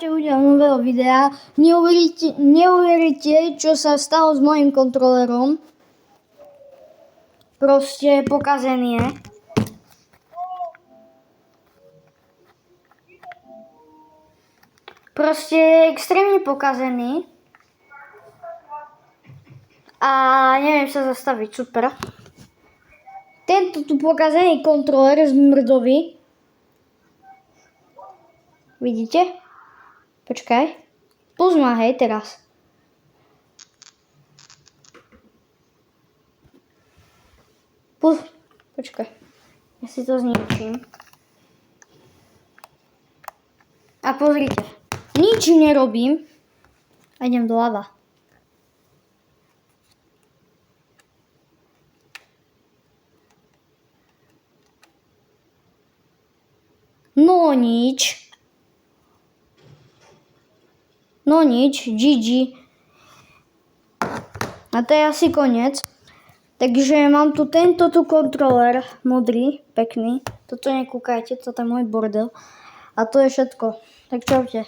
Čaute ľudia nového videa. Neuveríte, čo sa stalo s mojím kontrolerom. Proste pokazený je. Proste je extrémne pokazený. A neviem sa zastaviť, super. Tento tu pokazený kontroler zmrdový. Vidíte? Počkaj. Pust ma, hej, teraz. Počkaj. Ja si to zničím. A pozrite. Nič nerobím. A idem doľava. No nič. No nič, GG. A to je asi koniec. Takže mám tu tento kontroler, modrý, pekný. Toto nekúkajte, toto je môj bordel. A to je všetko. Tak čaute.